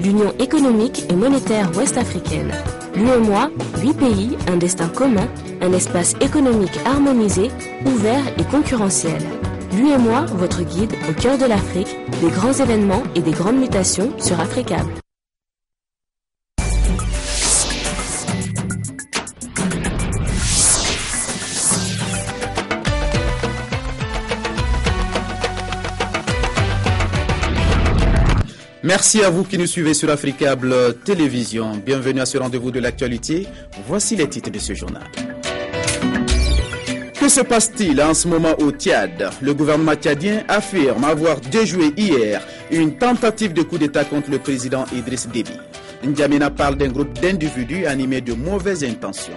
l'Union économique et monétaire ouest-africaine. L'UEMOA, 8 pays, un destin commun, un espace économique harmonisé, ouvert et concurrentiel. L'UEMOA, votre guide au cœur de l'Afrique, des grands événements et des grandes mutations sur Africable. Merci à vous qui nous suivez sur Africable Télévision. Bienvenue à ce rendez-vous de l'actualité. Voici les titres de ce journal. Que se passe-t-il en ce moment au Tchad? Le gouvernement tchadien affirme avoir déjoué hier une tentative de coup d'État contre le président Idriss Déby. N'Djamena parle d'un groupe d'individus animés de mauvaises intentions.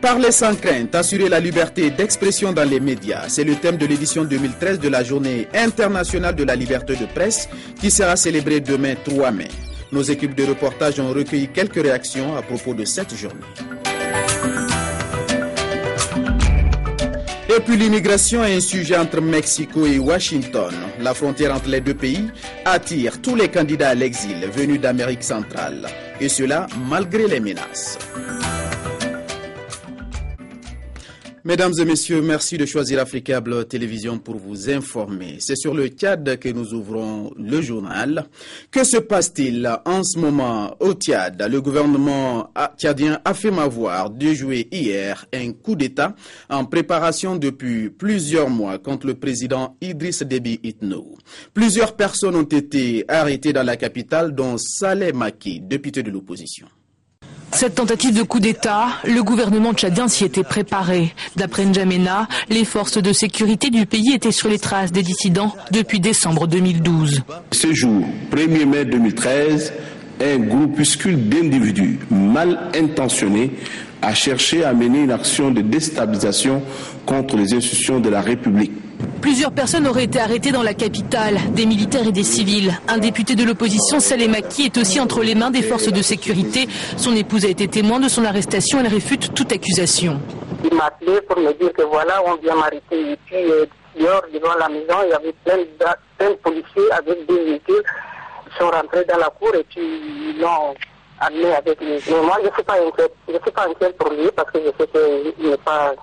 Parler sans crainte, assurer la liberté d'expression dans les médias, c'est le thème de l'édition 2013 de la Journée internationale de la liberté de presse qui sera célébrée demain 3 mai. Nos équipes de reportage ont recueilli quelques réactions à propos de cette journée. Et puis l'immigration est un sujet entre Mexico et Washington. La frontière entre les deux pays attire tous les candidats à l'exil venus d'Amérique centrale. Et cela malgré les menaces. Mesdames et messieurs, merci de choisir Africable Télévision pour vous informer. C'est sur le Tchad que nous ouvrons le journal. Que se passe-t-il en ce moment au Tchad? Le gouvernement tchadien affirme avoir déjoué hier un coup d'État en préparation depuis plusieurs mois contre le président Idriss Déby Itno. Plusieurs personnes ont été arrêtées dans la capitale, dont Saleh Maki, député de l'opposition. Cette tentative de coup d'État, le gouvernement tchadien s'y était préparé. D'après N'Djamena, les forces de sécurité du pays étaient sur les traces des dissidents depuis décembre 2012. Ce jour, 1er mai 2013, un groupuscule d'individus mal intentionnés a cherché à mener une action de déstabilisation contre les institutions de la République. Plusieurs personnes auraient été arrêtées dans la capitale, des militaires et des civils. Un député de l'opposition, Saleh Maki, est aussi entre les mains des forces de sécurité. Son épouse a été témoin de son arrestation. Elle réfute toute accusation. Il m'a appelé pour me dire que voilà, on vient m'arrêter. Et puis, dehors, devant la maison, il y avait plein de policiers avec des véhicules. Ils sont rentrés dans la cour et puis ils l'ont amené avec lui. Mais moi, je ne suis pas inquiète. Je ne suis pas inquiète pour lui parce que je sais qu'il n'est pas...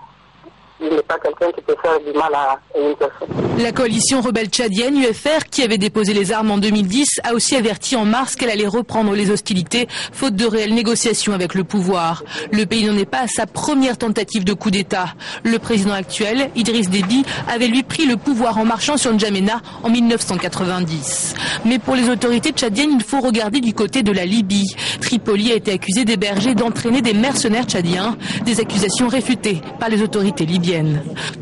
Il n'est pas quelqu'un qui peut faire du mal à une personne. La coalition rebelle tchadienne, UFR, qui avait déposé les armes en 2010, a aussi averti en mars qu'elle allait reprendre les hostilités, faute de réelles négociations avec le pouvoir. Le pays n'en est pas à sa première tentative de coup d'État. Le président actuel, Idriss Déby, avait lui pris le pouvoir en marchant sur N'Djamena en 1990. Mais pour les autorités tchadiennes, il faut regarder du côté de la Libye. Tripoli a été accusé d'héberger et d'entraîner des mercenaires tchadiens, des accusations réfutées par les autorités libyennes.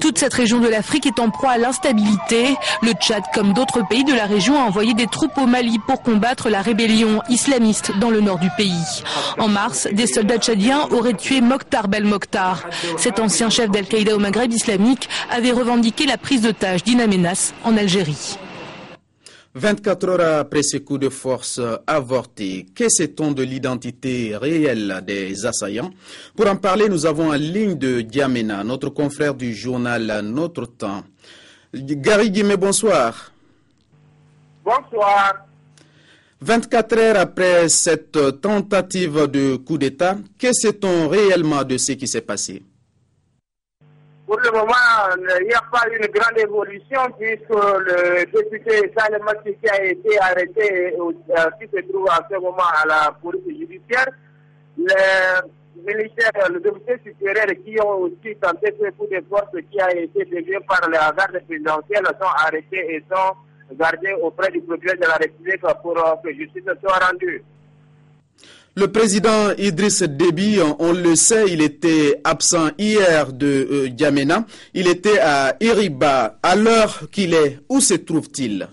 Toute cette région de l'Afrique est en proie à l'instabilité. Le Tchad, comme d'autres pays de la région, a envoyé des troupes au Mali pour combattre la rébellion islamiste dans le nord du pays. En mars, des soldats tchadiens auraient tué Mokhtar Belmokhtar. Cet ancien chef d'Al-Qaïda au Maghreb islamique avait revendiqué la prise d'otage d'In Amenas en Algérie. 24 heures après ce coup de force avorté, que sait-on de l'identité réelle des assaillants? Pour en parler, nous avons en ligne de N'Djamena, notre confrère du journal Notre Temps. Gary Guimé, bonsoir. Bonsoir. 24 heures après cette tentative de coup d'État, que sait-on réellement de ce qui s'est passé? Pour le moment, il n'y a pas une grande évolution puisque le député Saleh Maki qui a été arrêté, qui se trouve en ce moment à la police judiciaire, les militaires, le député supérieur qui ont aussi tenté ce coup de force qui a été dévié par la garde présidentielle sont arrêtés et sont gardés auprès du procureur de la République pour que justice soit rendue. Le président Idriss Déby, on le sait, il était absent hier de N'Djamena. Il était à Iriba. À l'heure qu'il est, où se trouve-t-il?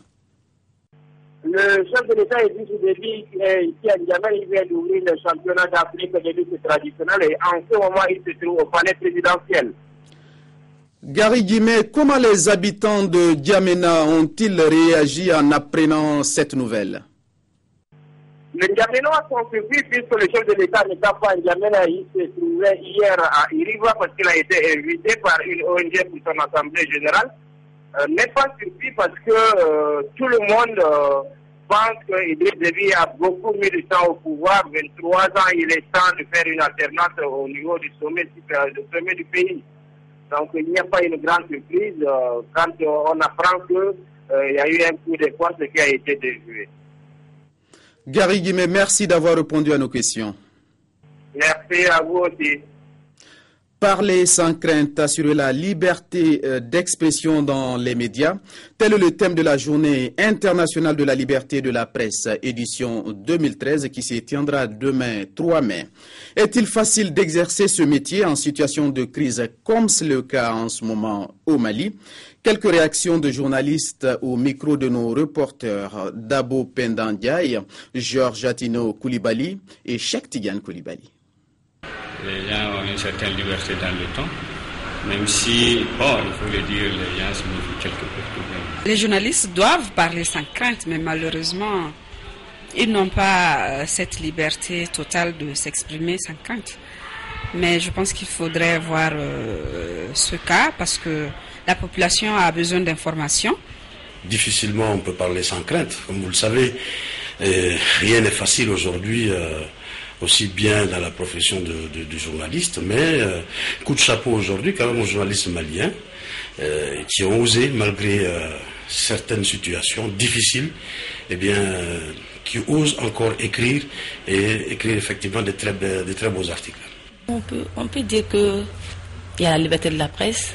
Le chef de l'État Idriss Déby, ici à N'Djamena, il vient d'ouvrir le championnat d'Afrique de lutte traditionnelle et en ce moment, il se trouve au palais présidentiel. Gary Guimé, comment les habitants de N'Djamena ont-ils réagi en apprenant cette nouvelle? Les N'Djamenois sont surpris puisque le chef de l'État n'est pas à N'Djamena. Il se trouvait hier à Iriva parce qu'il a été invité par une ONG pour son assemblée générale. n'est pas surpris parce que tout le monde pense qu'Idriss Déby a beaucoup mis de temps au pouvoir. 23 ans, il est temps de faire une alternance au niveau du sommet du pays. Donc il n'y a pas une grande surprise quand on apprend qu'il y a eu un coup de force qui a été déjoué. Gary Guimet, merci d'avoir répondu à nos questions. Merci à vous aussi. Parler sans crainte, assurer la liberté d'expression dans les médias, tel est le thème de la Journée internationale de la liberté de la presse, édition 2013, qui se tiendra demain 3 mai. Est-il facile d'exercer ce métier en situation de crise comme c'est le cas en ce moment au Mali? Quelques réactions de journalistes au micro de nos reporters Dabo Pendandiaï, Georges Atino Koulibaly et Cheikh Tidiane Koulibaly. Les gens ont une certaine liberté dans le temps, même si, bon, il faut le dire, les gens se méfient quelque peu tout de même. Les journalistes doivent parler sans crainte, mais malheureusement, ils n'ont pas cette liberté totale de s'exprimer sans crainte. Mais je pense qu'il faudrait voir ce cas, parce que la population a besoin d'informations. Difficilement on peut parler sans crainte, comme vous le savez. Rien n'est facile aujourd'hui. Aussi bien dans la profession de journaliste, mais coup de chapeau aujourd'hui quand même aux journalistes maliens qui ont osé, malgré certaines situations difficiles, qui osent encore écrire et écrire effectivement de très beaux articles. On peut dire qu'il y a la liberté de la presse,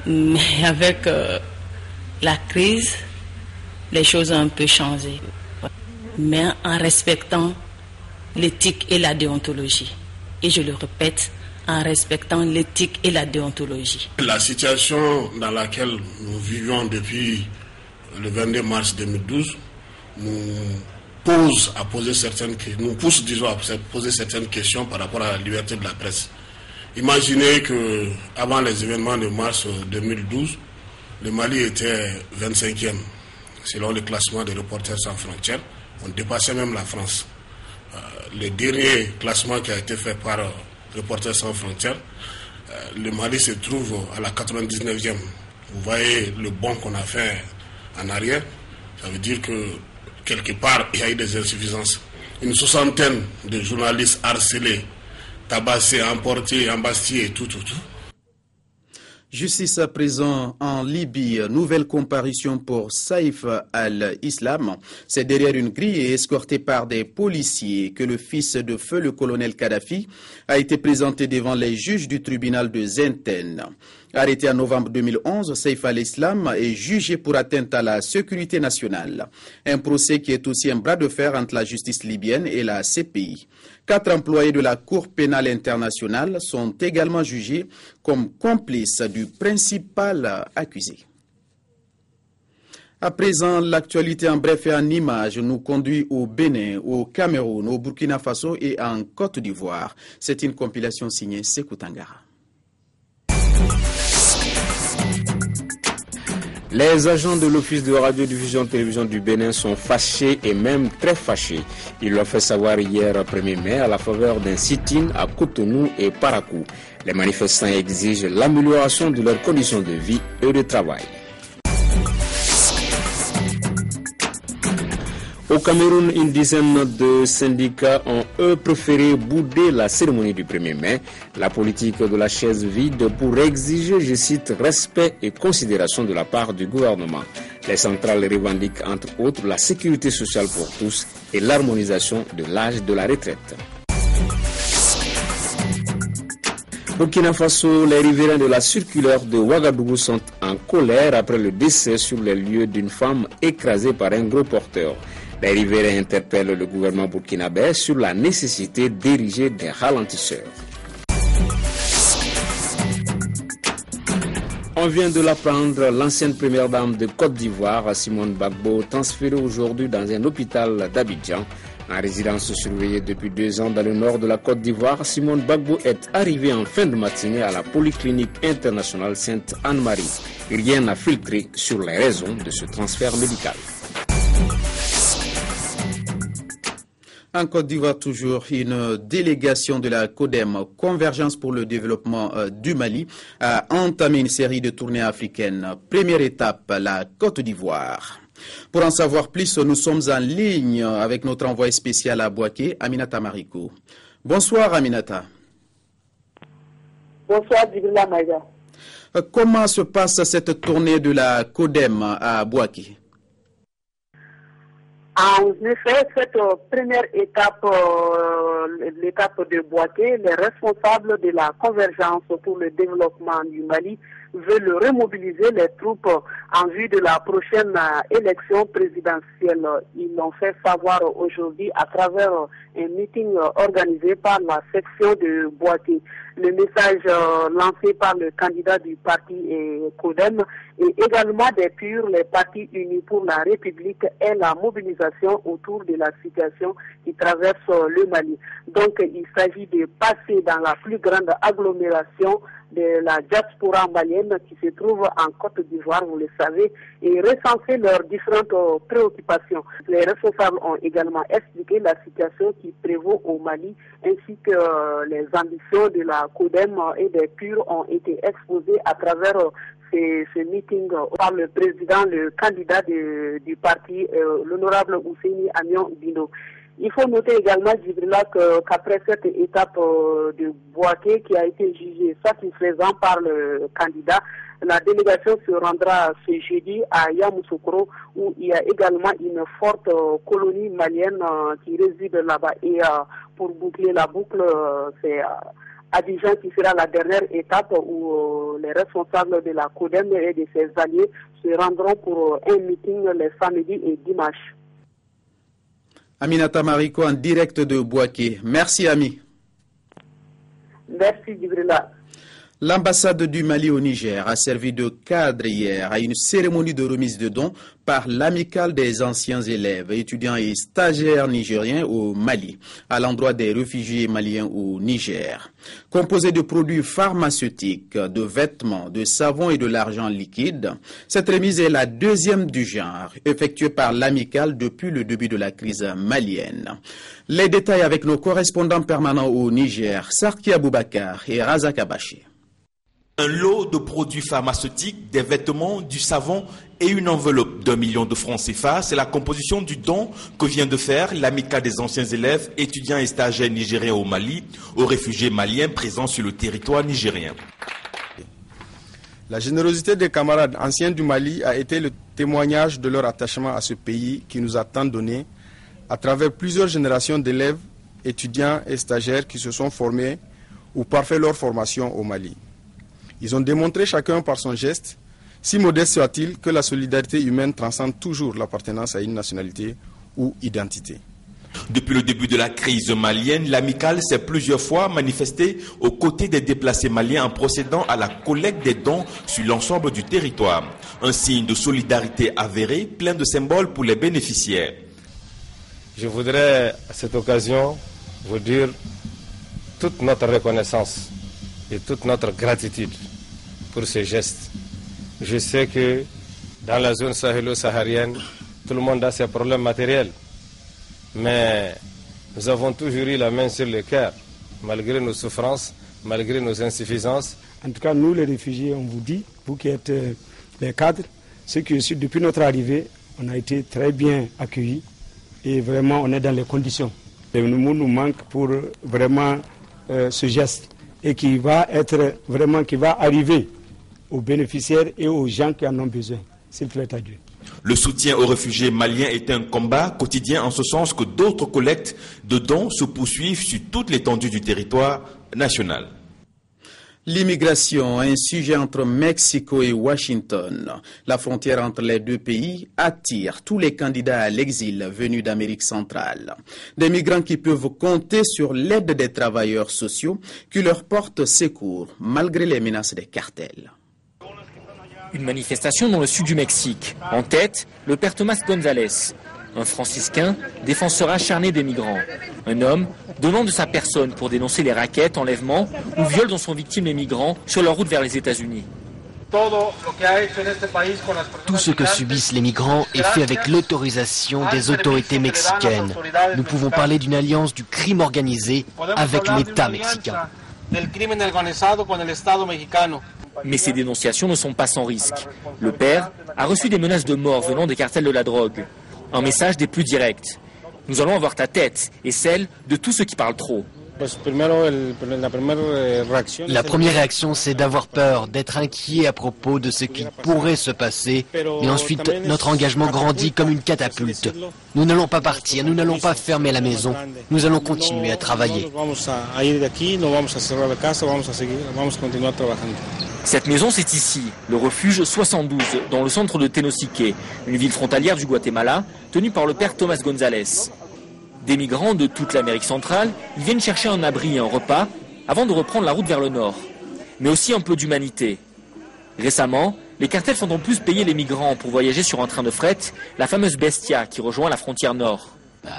mais avec la crise, les choses ont un peu changé, mais en respectant l'éthique et la déontologie. Et je le répète, en respectant l'éthique et la déontologie. La situation dans laquelle nous vivons depuis le 22 mars 2012 nous pousse à poser certaines questions par rapport à la liberté de la presse. Imaginez que avant les événements de mars 2012, le Mali était 25e selon le classement des Reporters sans frontières. On dépassait même la France. Le dernier classement qui a été fait par Reporters sans frontières, le Mali se trouve à la 99e. Vous voyez le bond qu'on a fait en arrière. Ça veut dire que quelque part, il y a eu des insuffisances. Une soixantaine de journalistes harcelés, tabassés, emportés, embastillés, tout. Justice à présent en Libye, nouvelle comparution pour Saïf al-Islam. C'est derrière une grille et escorté par des policiers que le fils de feu, le colonel Kadhafi, a été présenté devant les juges du tribunal de Zenten. Arrêté en novembre 2011, Saïf al-Islam est jugé pour atteinte à la sécurité nationale. Un procès qui est aussi un bras de fer entre la justice libyenne et la CPI. 4 employés de la Cour pénale internationale sont également jugés comme complices du principal accusé. À présent, l'actualité en bref et en images nous conduit au Bénin, au Cameroun, au Burkina Faso et en Côte d'Ivoire. C'est une compilation signée Sékou Tangara. Les agents de l'Office de radiodiffusion-télévision du Bénin sont fâchés et même très fâchés. Ils l'ont fait savoir hier 1er mai à la faveur d'un sit-in à Cotonou et Parakou. Les manifestants exigent l'amélioration de leurs conditions de vie et de travail. Au Cameroun, une dizaine de syndicats ont, eux, préféré bouder la cérémonie du 1er mai. La politique de la chaise vide pour exiger, je cite, respect et considération de la part du gouvernement. Les centrales revendiquent, entre autres, la sécurité sociale pour tous et l'harmonisation de l'âge de la retraite. Burkina Faso, les riverains de la circulaire de Ouagadougou sont en colère après le décès sur les lieux d'une femme écrasée par un gros porteur. Les riverains interpellent le gouvernement burkinabé sur la nécessité d'ériger des ralentisseurs. On vient de l'apprendre, l'ancienne première dame de Côte d'Ivoire, Simone Gbagbo, transférée aujourd'hui dans un hôpital d'Abidjan. En résidence surveillée depuis 2 ans dans le nord de la Côte d'Ivoire, Simone Gbagbo est arrivée en fin de matinée à la Polyclinique internationale Sainte-Anne-Marie. Rien n'a filtré sur les raisons de ce transfert médical. En Côte d'Ivoire, toujours, une délégation de la CODEM, Convergence pour le développement du Mali, a entamé une série de tournées africaines. Première étape, la Côte d'Ivoire. Pour en savoir plus, nous sommes en ligne avec notre envoyé spécial à Bouaké, Aminata Marikou. Bonsoir Aminata. Bonsoir Djibrila Maïga. Comment se passe cette tournée de la CODEM à Bouaké? En effet, cette première étape, l'étape de Bouaké, les responsables de la Convergence pour le développement du Mali veulent remobiliser les troupes en vue de la prochaine élection présidentielle. Ils l'ont fait savoir aujourd'hui à travers un meeting organisé par la section de Bouaké. Le message lancé par le candidat du parti CODEM et également des PUR, les partis unis pour la République, est la mobilisation autour de la situation qui traverse le Mali. Donc il s'agit de passer dans la plus grande agglomération de la diaspora malienne qui se trouve en Côte d'Ivoire, vous le savez, et recenser leurs différentes préoccupations. Les responsables ont également expliqué la situation qui prévaut au Mali, ainsi que les ambitions de la CODEM et des PUR ont été exposées à travers ce meeting par le président, le candidat du parti, l'honorable Ousseini Amion Dino. Il faut noter également, Djibrila, qu'après cette étape de Bouaké qui a été jugée satisfaisant par le candidat, la délégation se rendra ce jeudi à Yamoussoukro où il y a également une forte colonie malienne qui réside là-bas. Et pour boucler la boucle, c'est Abidjan qui sera la dernière étape où les responsables de la CODEM et de ses alliés se rendront pour un meeting les samedis et dimanches. Aminata Marikou en direct de Bouaké. Merci Ami. Merci Djibrila. L'ambassade du Mali au Niger a servi de cadre hier à une cérémonie de remise de dons par l'amicale des anciens élèves, étudiants et stagiaires nigériens au Mali, à l'endroit des réfugiés maliens au Niger. Composée de produits pharmaceutiques, de vêtements, de savons et de l'argent liquide, cette remise est la deuxième du genre, effectuée par l'amicale depuis le début de la crise malienne. Les détails avec nos correspondants permanents au Niger, Sarki Aboubakar et Razak Abaché. Un lot de produits pharmaceutiques, des vêtements, du savon et une enveloppe d'1 million de francs CFA, c'est la composition du don que vient de faire l'amicale des anciens élèves, étudiants et stagiaires nigériens au Mali, aux réfugiés maliens présents sur le territoire nigérien. La générosité des camarades anciens du Mali a été le témoignage de leur attachement à ce pays qui nous a tant donné à travers plusieurs générations d'élèves, étudiants et stagiaires qui se sont formés ou parfait leur formation au Mali. Ils ont démontré chacun par son geste, si modeste soit-il, que la solidarité humaine transcende toujours l'appartenance à une nationalité ou identité. Depuis le début de la crise malienne, l'amicale s'est plusieurs fois manifestée aux côtés des déplacés maliens en procédant à la collecte des dons sur l'ensemble du territoire. Un signe de solidarité avéré, plein de symboles pour les bénéficiaires. Je voudrais à cette occasion vous dire toute notre reconnaissance et toute notre gratitude pour ce geste. Je sais que dans la zone sahélo-saharienne, tout le monde a ses problèmes matériels, mais nous avons toujours eu la main sur le cœur, malgré nos souffrances, malgré nos insuffisances. En tout cas, nous les réfugiés, on vous dit, vous qui êtes les cadres, c'est que depuis notre arrivée, on a été très bien accueillis et vraiment on est dans les conditions. Le mot nous manque pour vraiment ce geste et qui va arriver aux bénéficiaires et aux gens qui en ont besoin, s'il plaît à Dieu. Le soutien aux réfugiés maliens est un combat quotidien en ce sens que d'autres collectes de dons se poursuivent sur toute l'étendue du territoire national. L'immigration, un sujet entre Mexico et Washington. La frontière entre les deux pays attire tous les candidats à l'exil venus d'Amérique centrale. Des migrants qui peuvent compter sur l'aide des travailleurs sociaux qui leur portent secours malgré les menaces des cartels. Une manifestation dans le sud du Mexique. En tête, le père Thomas González, un franciscain, défenseur acharné des migrants. Un homme donnant de sa personne pour dénoncer les rackets, enlèvements ou viols dont sont victimes les migrants sur leur route vers les États-Unis. Tout ce que subissent les migrants est fait avec l'autorisation des autorités mexicaines. Nous pouvons parler d'une alliance du crime organisé avec l'État mexicain. Mais ces dénonciations ne sont pas sans risque. Le père a reçu des menaces de mort venant des cartels de la drogue. Un message des plus directs. Nous allons avoir ta tête et celle de tous ceux qui parlent trop. La première réaction, c'est d'avoir peur, d'être inquiet à propos de ce qui pourrait se passer. Mais ensuite, notre engagement grandit comme une catapulte. Nous n'allons pas partir, nous n'allons pas fermer la maison. Nous allons continuer à travailler. Cette maison, c'est ici, le refuge 72, dans le centre de Tenosique, une ville frontalière du Guatemala, tenue par le père Thomas González. Des migrants de toute l'Amérique centrale, ils viennent chercher un abri et un repas avant de reprendre la route vers le nord. Mais aussi un peu d'humanité. Récemment, les cartels font en plus payer les migrants pour voyager sur un train de fret, la fameuse Bestia qui rejoint la frontière nord. Les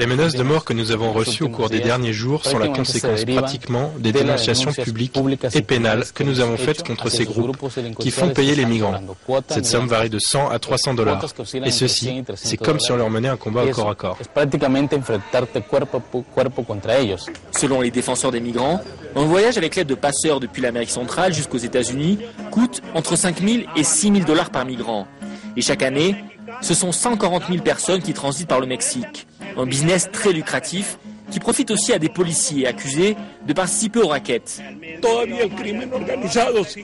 menaces de mort que nous avons reçues au cours des derniers jours sont la conséquence pratiquement des dénonciations publiques et pénales que nous avons faites contre ces groupes qui font payer les migrants. Cette somme varie de 100 à 300 $. Et ceci, c'est comme si on leur menait un combat au corps à corps. Selon les défenseurs des migrants, un voyage avec l'aide de passeurs depuis l'Amérique centrale jusqu'aux États-Unis coûte entre 5 000 et 6 000 $ par migrant. Et chaque année, ce sont 140 000 personnes qui transitent par le Mexique. Un business très lucratif qui profite aussi à des policiers accusés de participer aux raquettes.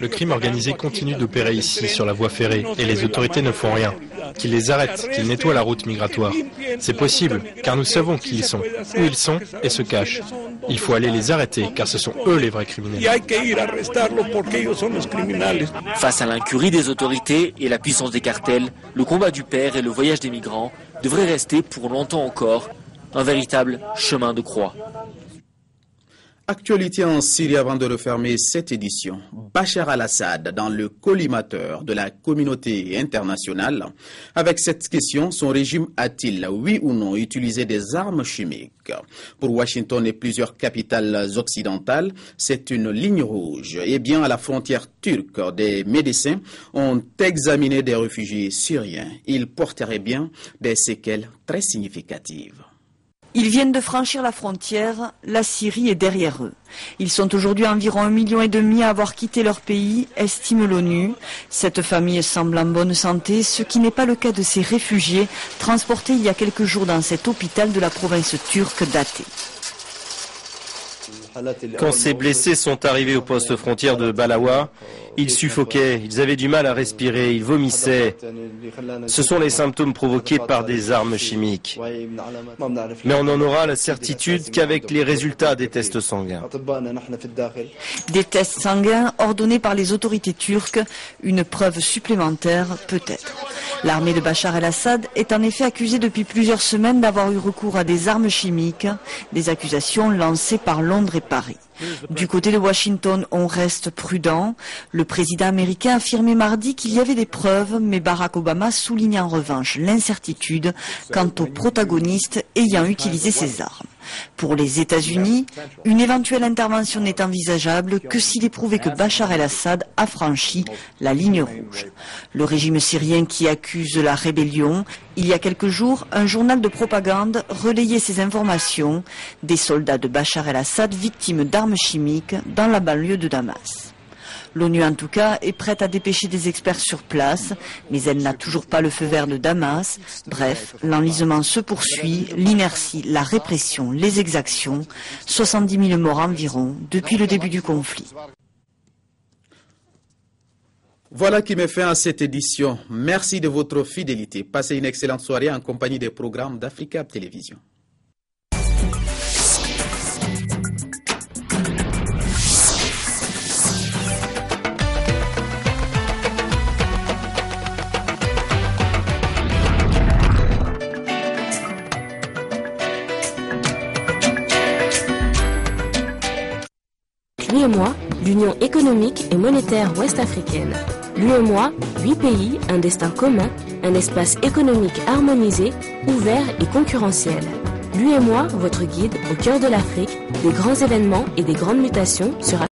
Le crime organisé continue d'opérer ici sur la voie ferrée et les autorités ne font rien. Qu'ils les arrêtent, qu'ils nettoient la route migratoire. C'est possible, car nous savons qui ils sont, où ils sont et se cachent. Il faut aller les arrêter, car ce sont eux les vrais criminels. Face à l'incurie des autorités et la puissance des cartels, le combat du père et le voyage des migrants devraient rester pour longtemps encore un véritable chemin de croix. Actualité en Syrie avant de refermer cette édition. Bachar al-Assad dans le collimateur de la communauté internationale. Avec cette question, son régime a-t-il, oui ou non, utilisé des armes chimiques? Pour Washington et plusieurs capitales occidentales, c'est une ligne rouge. Eh bien, à la frontière turque, des médecins ont examiné des réfugiés syriens. Ils porteraient bien des séquelles très significatives. Ils viennent de franchir la frontière, la Syrie est derrière eux. Ils sont aujourd'hui environ 1,5 million à avoir quitté leur pays, estime l'ONU. Cette famille semble en bonne santé, ce qui n'est pas le cas de ces réfugiés transportés il y a quelques jours dans cet hôpital de la province turque d'Até. Quand ces blessés sont arrivés au poste frontière de Balawa, ils suffoquaient, ils avaient du mal à respirer, ils vomissaient. Ce sont les symptômes provoqués par des armes chimiques. Mais on n'en aura la certitude qu'avec les résultats des tests sanguins. Des tests sanguins ordonnés par les autorités turques, une preuve supplémentaire peut-être. L'armée de Bachar el-Assad est en effet accusée depuis plusieurs semaines d'avoir eu recours à des armes chimiques, des accusations lancées par Londres et Paris. Du côté de Washington, on reste prudent. Le président américain a affirmé mardi qu'il y avait des preuves, mais Barack Obama souligne en revanche l'incertitude quant aux protagonistes ayant utilisé ces armes. Pour les États-Unis, une éventuelle intervention n'est envisageable que s'il est prouvé que Bachar el-Assad a franchi la ligne rouge. Le régime syrien qui accuse la rébellion, il y a quelques jours, un journal de propagande relayait ces informations, des soldats de Bachar el-Assad victimes d'armes chimiques dans la banlieue de Damas. L'ONU, en tout cas, est prête à dépêcher des experts sur place, mais elle n'a toujours pas le feu vert de Damas. Bref, l'enlisement se poursuit, l'inertie, la répression, les exactions, 70 000 morts environ depuis le début du conflit. Voilà qui met fin à cette édition. Merci de votre fidélité. Passez une excellente soirée en compagnie des programmes d'Africa Télévision. L'UEMOA, l'Union économique et monétaire ouest-africaine. L'UEMOA, 8 pays, un destin commun, un espace économique harmonisé, ouvert et concurrentiel. L'UEMOA, votre guide au cœur de l'Afrique, des grands événements et des grandes mutations sera